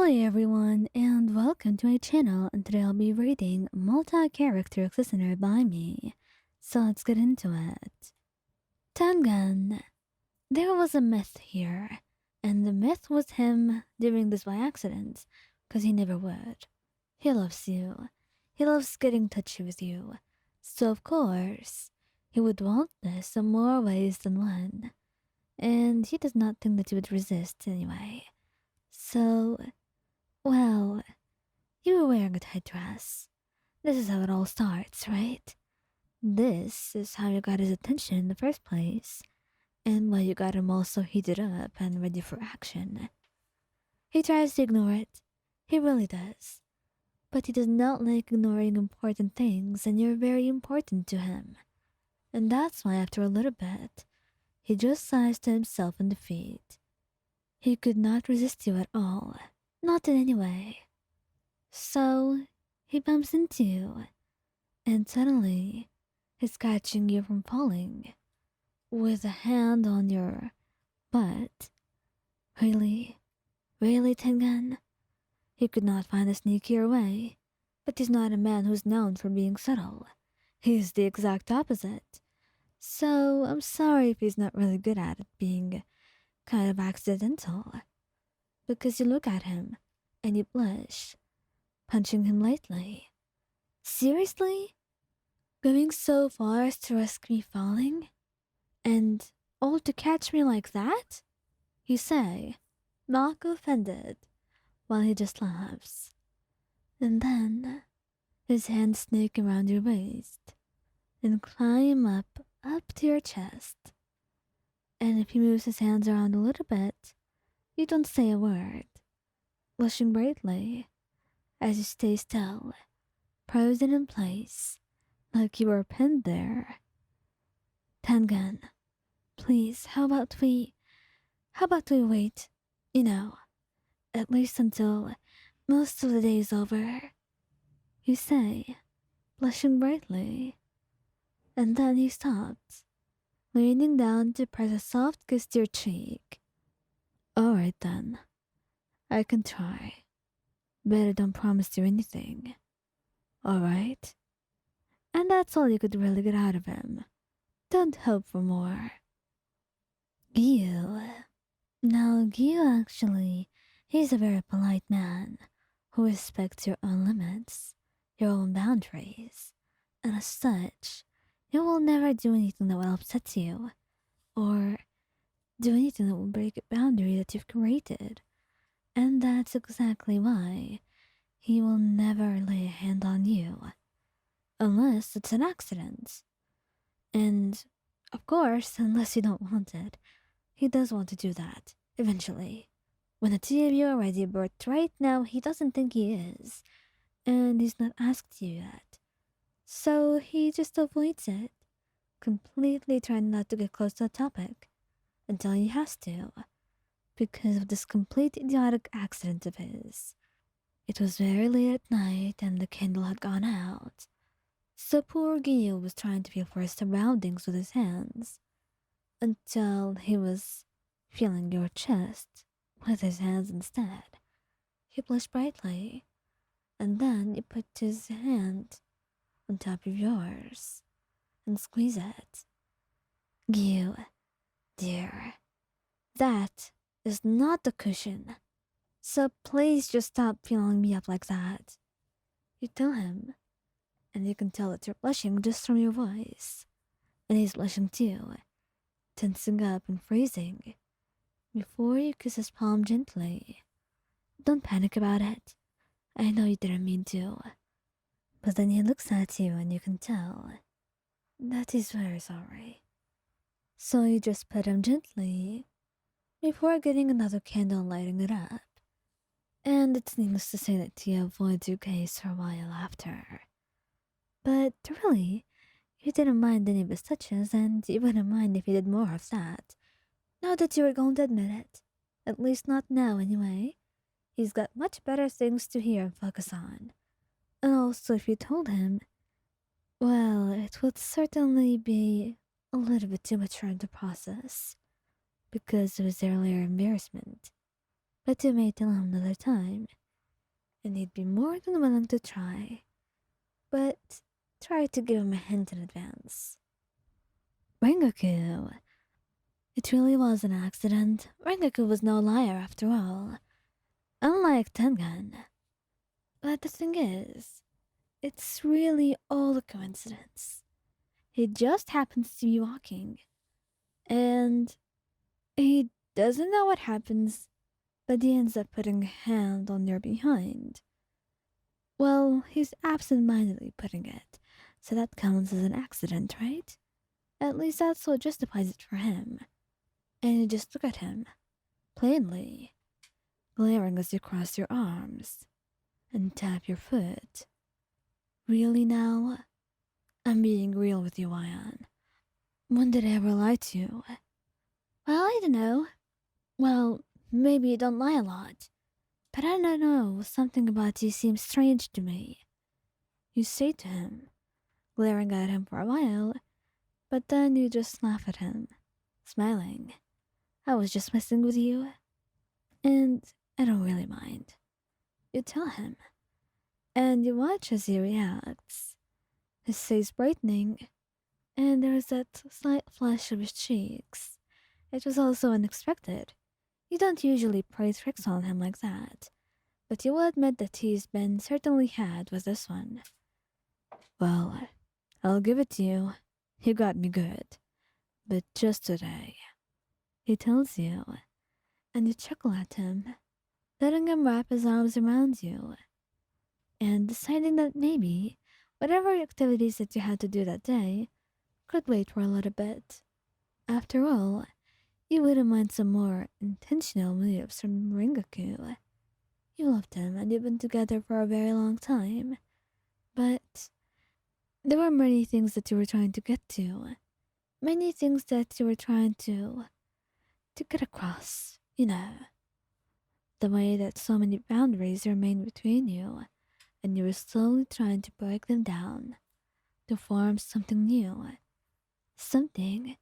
Hi everyone, and welcome to my channel, and today I'll be reading Multi-Character Listener by me. So let's get into it. Tengen. There was a myth here, and the myth was him doing this by accident, because he never would. He loves you. He loves getting touchy with you. So of course, he would want this in more ways than one. And he does not think that you would resist anyway. So, well, you were wearing a tight dress. This is how it all starts, right? This is how you got his attention in the first place, and why you got him all so heated up and ready for action. He tries to ignore it. He really does. But he does not like ignoring important things, and you're very important to him. And that's why after a little bit, he just sighs to himself in defeat. He could not resist you at all. Not in any way. So, he bumps into you, and suddenly, he's catching you from falling, with a hand on your butt. Really? Really, Tengen? He could not find a sneakier way, but he's not a man who's known for being subtle. He's the exact opposite. So, I'm sorry if he's not really good at it being kind of accidental. Because you look at him, and you blush. Punching him lightly. Seriously? Going so far as to risk me falling? And all to catch me like that? You say, not offended, while he just laughs. And then, his hands snake around your waist and climb up to your chest. And if he moves his hands around a little bit, you don't say a word, blushing brightly as you stay still, frozen in place, like you were pinned there. Tengen, please, how about we wait, you know, at least until most of the day is over, you say, blushing brightly. And then he stops, leaning down to press a soft kiss to your cheek. Alright then, I can try. But I don't promise you anything. Alright? And that's all you could really get out of him. Don't hope for more. Giyuu. Now, Giyuu actually, he's a very polite man who respects your own limits, your own boundaries, and as such, he will never do anything that will upset you, or do anything that will break a boundary that you've created. And that's exactly why he will never lay a hand on you. Unless it's an accident. And, of course, unless you don't want it, he does want to do that, eventually. When the two of you are ready, but right now he doesn't think he is, and he's not asked you yet. So he just avoids it, completely trying not to get close to the topic, until he has to, because of this complete idiotic accident of his. It was very late at night, and the candle had gone out. So poor Giyuu was trying to feel for his surroundings with his hands, until he was feeling your chest with his hands instead. He blushed brightly, and then he put his hand on top of yours and squeezed it. Giyuu, dear, that is not the cushion. So please just stop feeling me up like that. You tell him, and you can tell that you're blushing just from your voice. And he's blushing too, tensing up and freezing, before you kiss his palm gently. Don't panic about it. I know you didn't mean to. But then he looks at you and you can tell that he's very sorry. So you just pet him gently, before getting another candle and lighting it up. And it's needless to say that he avoids your gaze for a while after. But really, you didn't mind any of his touches, and you wouldn't mind if he did more of that. Now that you were going to admit it. At least not now, anyway. He's got much better things to hear and focus on. And also, if you told him, well, it would certainly be a little bit too much for him to process, because of his earlier embarrassment. But you may tell him another time, he'd be more than willing to try. But try to give him a hint in advance. Rengoku. It really was an accident. Rengoku was no liar after all. Unlike Tengen. But the thing is, it's really all a coincidence. He just happens to be walking. And he doesn't know what happens, but he ends up putting a hand on your behind. Well, he's absent-mindedly putting it, so that counts as an accident, right? At least that's what justifies it for him. And you just look at him, plainly, glaring as you cross your arms and tap your foot. Really now? I'm being real with you, Ion. When did I ever lie to you? Well, I don't know. Well, maybe you don't lie a lot. But I don't know, something about you seems strange to me. You say to him, glaring at him for a while, but then you just laugh at him, smiling. I was just messing with you. And I don't really mind. You tell him. And you watch as he reacts. His face brightening, and there's that slight flush of his cheeks. It was also unexpected. You don't usually play tricks on him like that, but you will admit that he's been certainly had with this one. Well, I'll give it to you. You got me good. But just today, he tells you, and you chuckle at him, letting him wrap his arms around you, and deciding that maybe whatever activities that you had to do that day could wait for a little bit. After all, you wouldn't mind some more intentional moves from Rengoku. You loved him and you've been together for a very long time. But there were many things that you were trying to get to. Many things that you were trying to get across, you know. The way that so many boundaries remained between you, and you were slowly trying to break them down to form something new. Something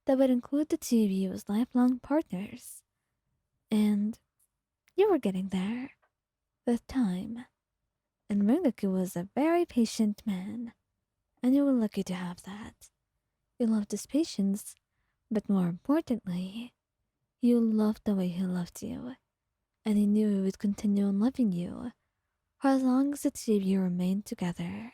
that would include the two of you as lifelong partners. And you were getting there with time. And Rengoku was a very patient man, and you were lucky to have that. You loved his patience, but more importantly, you loved the way he loved you, and he knew he would continue on loving you for as long as the two of you remained together.